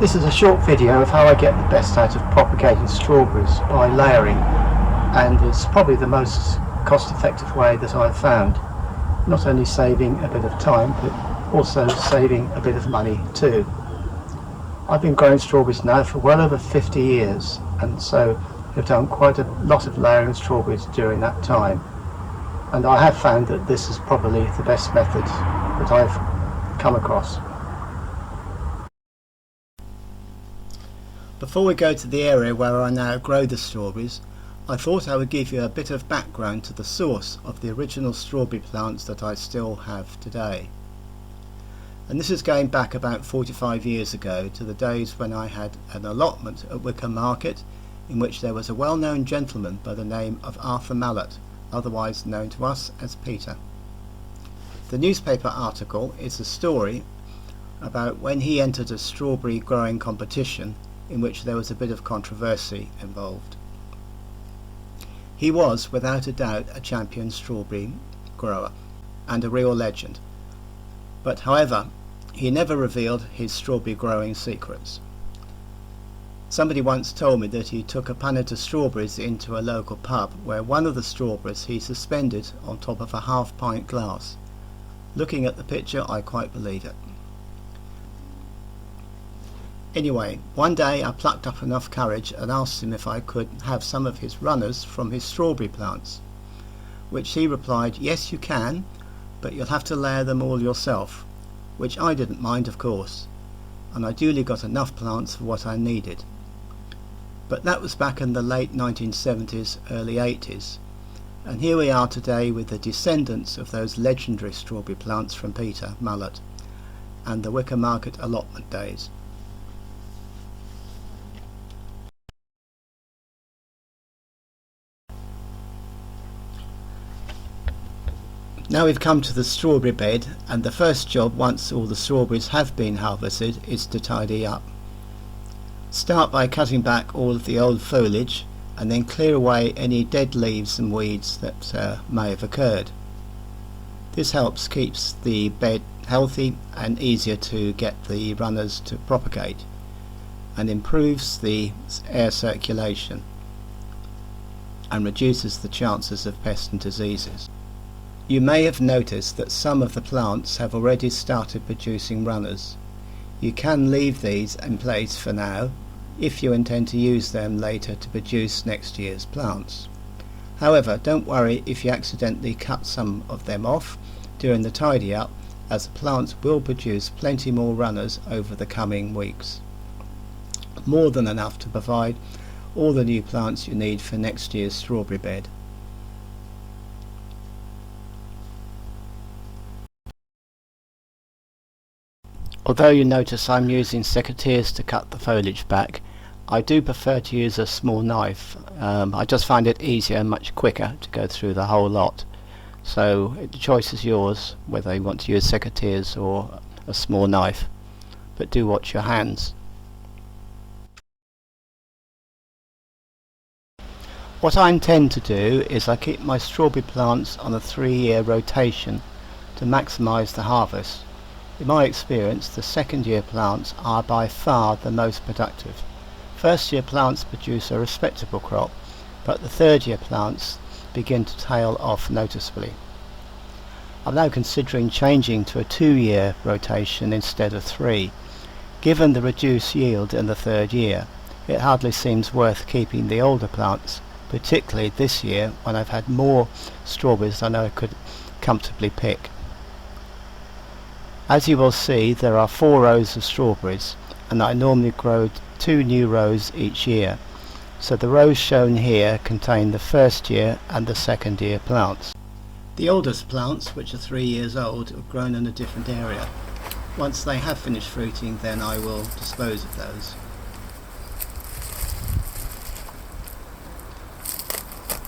This is a short video of how I get the best out of propagating strawberries by layering, and it's probably the most cost-effective way that I've found, not only saving a bit of time but also saving a bit of money too. I've been growing strawberries now for well over 50 years, and so I've done quite a lot of layering of strawberries during that time, and I have found that this is probably the best method that I've come across. Before we go to the area where I now grow the strawberries, I thought I would give you a bit of background to the source of the original strawberry plants that I still have today. And this is going back about 45 years ago to the days when I had an allotment at Wickham Market, in which there was a well-known gentleman by the name of Arthur Mallet, otherwise known to us as Peter. The newspaper article is a story about when he entered a strawberry growing competition in which there was a bit of controversy involved. He was, without a doubt, a champion strawberry grower and a real legend, but however, he never revealed his strawberry growing secrets. Somebody once told me that he took a punnet of strawberries into a local pub where one of the strawberries he suspended on top of a half-pint glass. Looking at the picture, I quite believe it. Anyway, one day I plucked up enough courage and asked him if I could have some of his runners from his strawberry plants, which he replied, "Yes, you can, but you'll have to layer them all yourself," which I didn't mind, of course, and I duly got enough plants for what I needed. But that was back in the late 1970s, early 80s, and here we are today with the descendants of those legendary strawberry plants from Peter Mallet and the Wickham Market allotment days. Now we've come to the strawberry bed, and the first job once all the strawberries have been harvested is to tidy up. Start by cutting back all of the old foliage and then clear away any dead leaves and weeds that may have occurred. This helps keeps the bed healthy and easier to get the runners to propagate, and improves the air circulation and reduces the chances of pests and diseases. You may have noticed that some of the plants have already started producing runners. You can leave these in place for now if you intend to use them later to produce next year's plants. However, don't worry if you accidentally cut some of them off during the tidy up, as the plants will produce plenty more runners over the coming weeks. More than enough to provide all the new plants you need for next year's strawberry bed. Although you notice I'm using secateurs to cut the foliage back, I do prefer to use a small knife. I just find it easier and much quicker to go through the whole lot. So the choice is yours whether you want to use secateurs or a small knife, but do watch your hands. What I intend to do is I keep my strawberry plants on a 3-year rotation to maximise the harvest. In my experience, the second-year plants are by far the most productive. First-year plants produce a respectable crop, but the third-year plants begin to tail off noticeably. I'm now considering changing to a 2-year rotation instead of 3. Given the reduced yield in the third year, it hardly seems worth keeping the older plants, particularly this year when I've had more strawberries than I could comfortably pick. As you will see, there are 4 rows of strawberries, and I normally grow 2 new rows each year, so the rows shown here contain the first year and the second year plants. The oldest plants, which are 3 years old, have grown in a different area. Once they have finished fruiting, then I will dispose of those.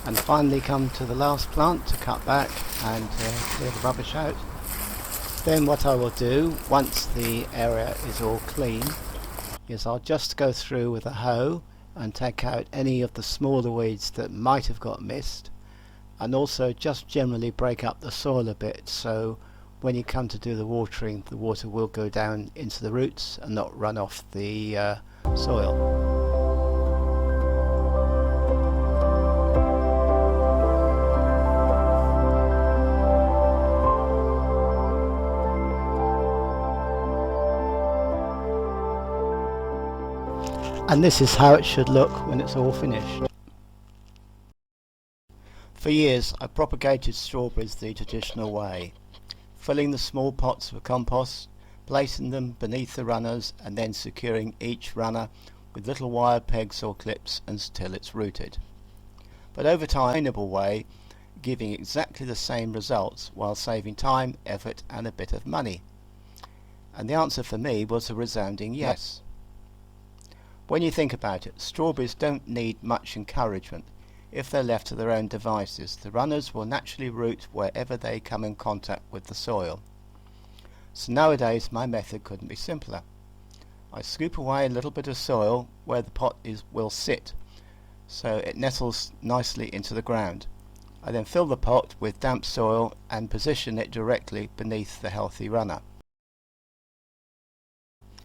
And finally come to the last plant to cut back and clear the rubbish out. Then what I will do, once the area is all clean, is I'll just go through with a hoe and take out any of the smaller weeds that might have got missed, and also just generally break up the soil a bit, so when you come to do the watering, the water will go down into the roots and not run off the soil. And this is how it should look when it's all finished. For years I propagated strawberries the traditional way, filling the small pots with compost, placing them beneath the runners and then securing each runner with little wire pegs or clips until it's rooted. But over time, a sustainable way, giving exactly the same results while saving time, effort and a bit of money. And the answer for me was a resounding yes. When you think about it, strawberries don't need much encouragement. If they're left to their own devices, the runners will naturally root wherever they come in contact with the soil. So nowadays my method couldn't be simpler. I scoop away a little bit of soil where the pot will sit, so it nettles nicely into the ground. I then fill the pot with damp soil and position it directly beneath the healthy runner.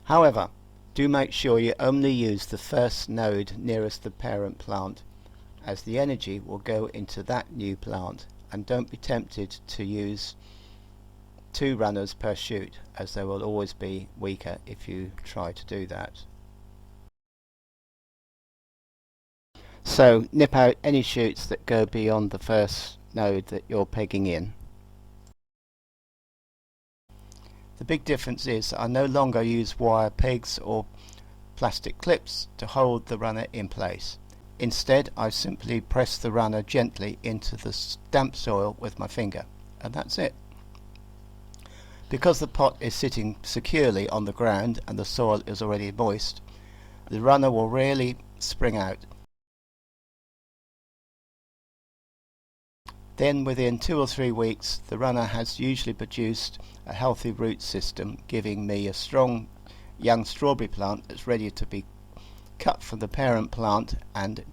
However, do make sure you only use the first node nearest the parent plant, as the energy will go into that new plant, and don't be tempted to use 2 runners per shoot, as they will always be weaker if you try to do that. So nip out any shoots that go beyond the first node that you're pegging in. The big difference is I no longer use wire pegs or plastic clips to hold the runner in place. Instead, I simply press the runner gently into the damp soil with my finger, and that's it. Because the pot is sitting securely on the ground and the soil is already moist, the runner will rarely spring out. Then within 2 or 3 weeks the runner has usually produced a healthy root system, giving me a strong young strawberry plant that's ready to be cut from the parent plant and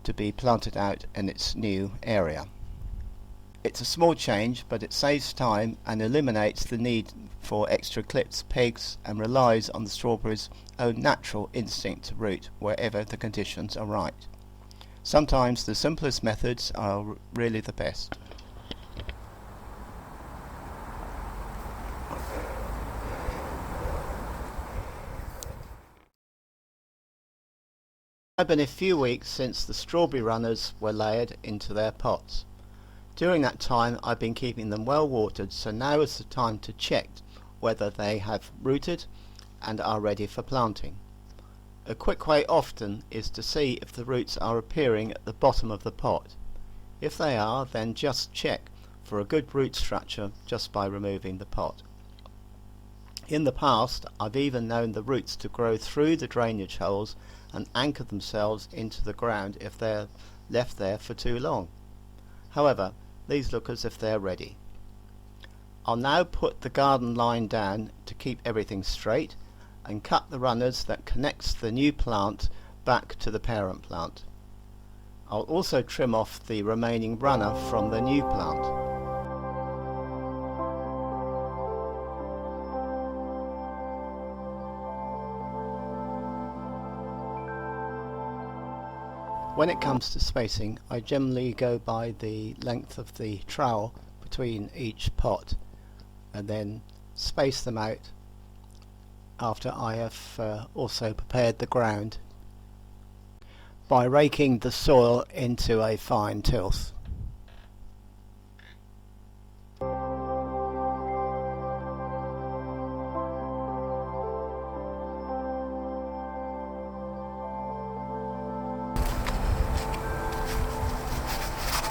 to be planted out in its new area. It's a small change, but it saves time and eliminates the need for extra clips, pegs, and relies on the strawberry's own natural instinct to root wherever the conditions are right. Sometimes the simplest methods are really the best. It's been a few weeks since the strawberry runners were layered into their pots. During that time I've been keeping them well watered, so now is the time to check whether they have rooted and are ready for planting. A quick way often is to see if the roots are appearing at the bottom of the pot. If they are, then just check for a good root structure just by removing the pot. In the past I've even known the roots to grow through the drainage holes and anchor themselves into the ground if they're left there for too long. However, these look as if they're ready. I'll now put the garden line down to keep everything straight and cut the runners that connects the new plant back to the parent plant. I'll also trim off the remaining runner from the new plant. When it comes to spacing, I generally go by the length of the trowel between each pot and then space them out after I have also prepared the ground by raking the soil into a fine tilth.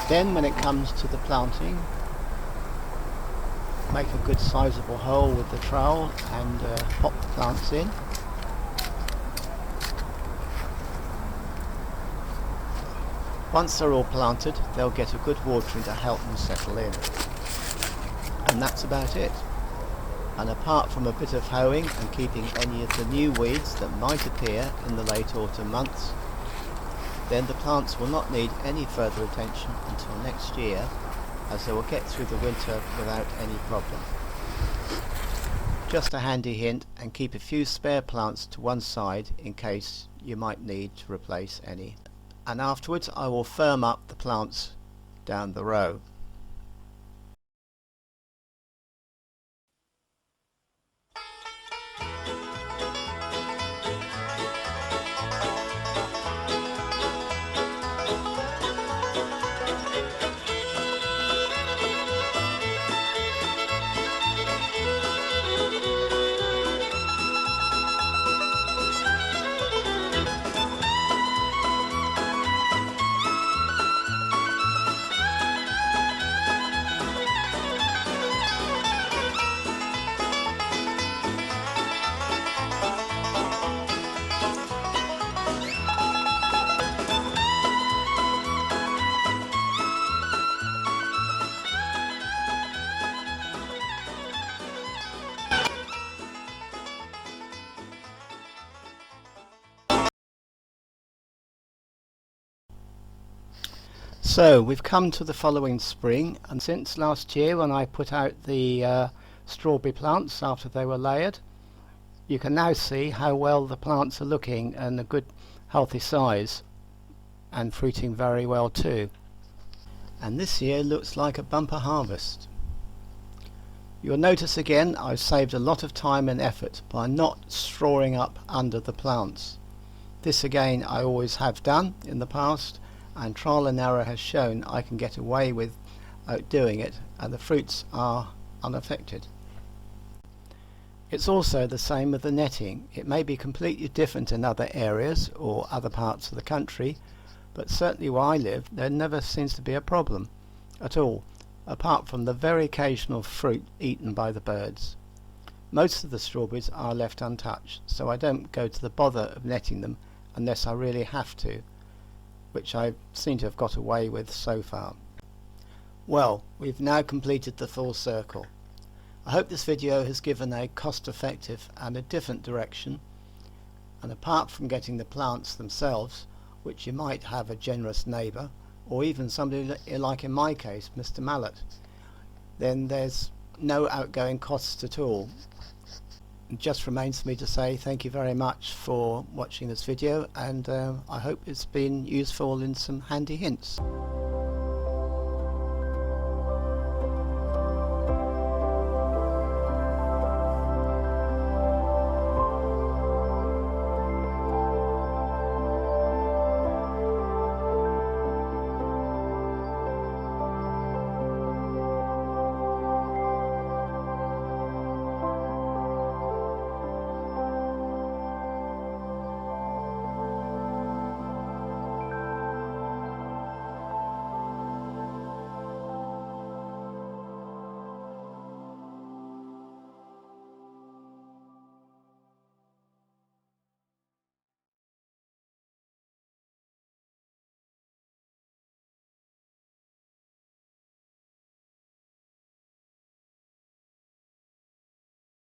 Then when it comes to the planting, make a good sizable hole with the trowel and pop the plants in. Once they're all planted, they'll get a good watering to help them settle in. And that's about it. And apart from a bit of hoeing and keeping any of the new weeds that might appear in the late autumn months, then the plants will not need any further attention until next year, as they will get through the winter without any problem. Just a handy hint, and keep a few spare plants to one side in case you might need to replace any. And afterwards I will firm up the plants down the row. So we've come to the following spring, and since last year when I put out the strawberry plants after they were layered, you can now see how well the plants are looking and a good healthy size and fruiting very well too. And this year looks like a bumper harvest. You'll notice again I've saved a lot of time and effort by not strawing up under the plants. This again I always have done in the past, and trial and error has shown I can get away with doing it and the fruits are unaffected. It's also the same with the netting. It may be completely different in other areas or other parts of the country, but certainly where I live there never seems to be a problem at all, apart from the very occasional fruit eaten by the birds. Most of the strawberries are left untouched, so I don't go to the bother of netting them unless I really have to, which I seem to have got away with so far. Well, we've now completed the full circle. I hope this video has given a cost-effective and a different direction, and apart from getting the plants themselves, which you might have a generous neighbour or even somebody like in my case Mr. Mallet, then there's no outgoing costs at all. It just remains for me to say thank you very much for watching this video, and I hope it's been useful in some handy hints.